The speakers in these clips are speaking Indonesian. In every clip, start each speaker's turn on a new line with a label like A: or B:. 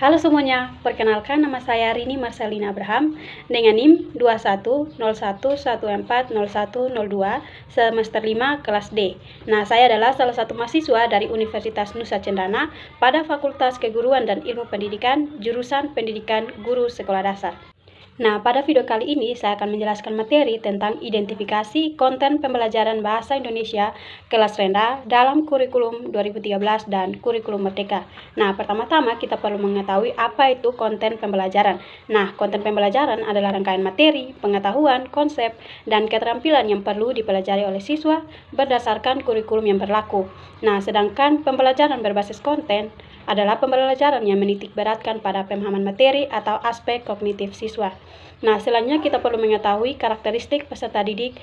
A: Halo semuanya, perkenalkan nama saya Rini Marcelina Abraham dengan NIM 2101140102 semester 5 kelas D. Nah, saya adalah salah satu mahasiswa dari Universitas Nusa Cendana pada Fakultas Keguruan dan Ilmu Pendidikan, jurusan Pendidikan Guru Sekolah Dasar. Nah, pada video kali ini saya akan menjelaskan materi tentang identifikasi konten pembelajaran Bahasa Indonesia kelas rendah dalam kurikulum 2013 dan kurikulum Merdeka. Nah, pertama-tama kita perlu mengetahui apa itu konten pembelajaran. Nah, konten pembelajaran adalah rangkaian materi, pengetahuan, konsep, dan keterampilan yang perlu dipelajari oleh siswa berdasarkan kurikulum yang berlaku. Nah, sedangkan pembelajaran berbasis konten adalah pembelajaran yang menitik beratkan pada pemahaman materi atau aspek kognitif siswa. Nah, selanjutnya kita perlu mengetahui karakteristik peserta didik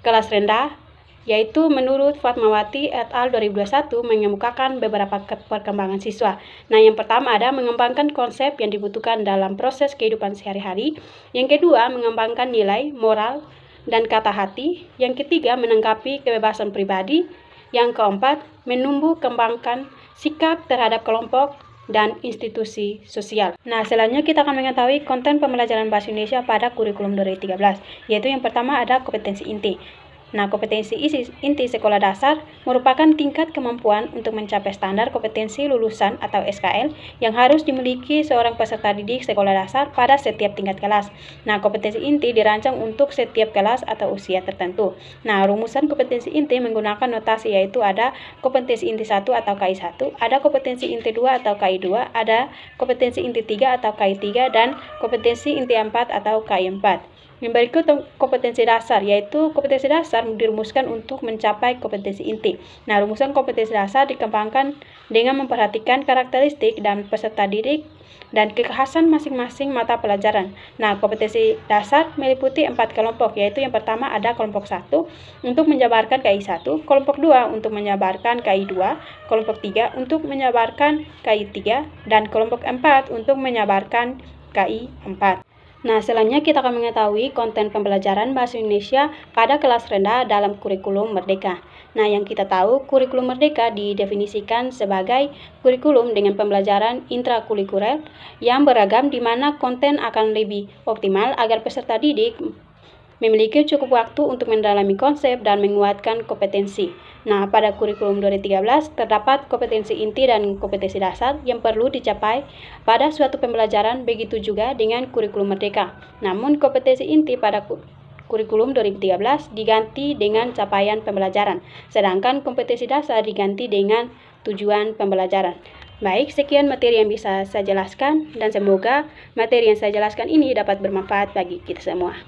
A: kelas rendah, yaitu menurut Fatmawati et al. 2021 mengemukakan beberapa perkembangan siswa. Nah, yang pertama ada mengembangkan konsep yang dibutuhkan dalam proses kehidupan sehari-hari. Yang kedua, mengembangkan nilai, moral, dan kata hati. Yang ketiga, menanggapi kebebasan pribadi. Yang keempat, menumbuh kembangkan sikap terhadap kelompok dan institusi sosial. Nah, selanjutnya kita akan mengetahui konten pembelajaran Bahasa Indonesia pada kurikulum 2013, yaitu yang pertama ada kompetensi inti. Nah, kompetensi inti sekolah dasar merupakan tingkat kemampuan untuk mencapai standar kompetensi lulusan atau SKL yang harus dimiliki seorang peserta didik sekolah dasar pada setiap tingkat kelas. Nah, kompetensi inti dirancang untuk setiap kelas atau usia tertentu. Nah, rumusan kompetensi inti menggunakan notasi yaitu ada kompetensi inti 1 atau KI1, ada kompetensi inti 2 atau KI2, ada kompetensi inti 3 atau KI3, dan kompetensi inti 4 atau KI4. Yang berikut kompetensi dasar, yaitu kompetensi dasar dirumuskan untuk mencapai kompetensi inti. Nah, rumusan kompetensi dasar dikembangkan dengan memperhatikan karakteristik dan peserta didik dan kekhasan masing-masing mata pelajaran. Nah, kompetensi dasar meliputi 4 kelompok, yaitu yang pertama ada kelompok 1 untuk menjabarkan KI1, kelompok 2 untuk menjabarkan KI2, kelompok 3 untuk menjabarkan KI3, dan kelompok 4 untuk menjabarkan KI4. Nah, selanjutnya kita akan mengetahui konten pembelajaran Bahasa Indonesia pada kelas rendah dalam kurikulum Merdeka. Nah, yang kita tahu, kurikulum Merdeka didefinisikan sebagai kurikulum dengan pembelajaran intrakurikuler yang beragam di mana konten akan lebih optimal agar peserta didik memiliki cukup waktu untuk mendalami konsep dan menguatkan kompetensi. Nah, pada kurikulum 2013 terdapat kompetensi inti dan kompetensi dasar yang perlu dicapai pada suatu pembelajaran, begitu juga dengan kurikulum Merdeka. Namun, kompetensi inti pada kurikulum 2013 diganti dengan capaian pembelajaran, sedangkan kompetensi dasar diganti dengan tujuan pembelajaran. Baik, sekian materi yang bisa saya jelaskan dan semoga materi yang saya jelaskan ini dapat bermanfaat bagi kita semua.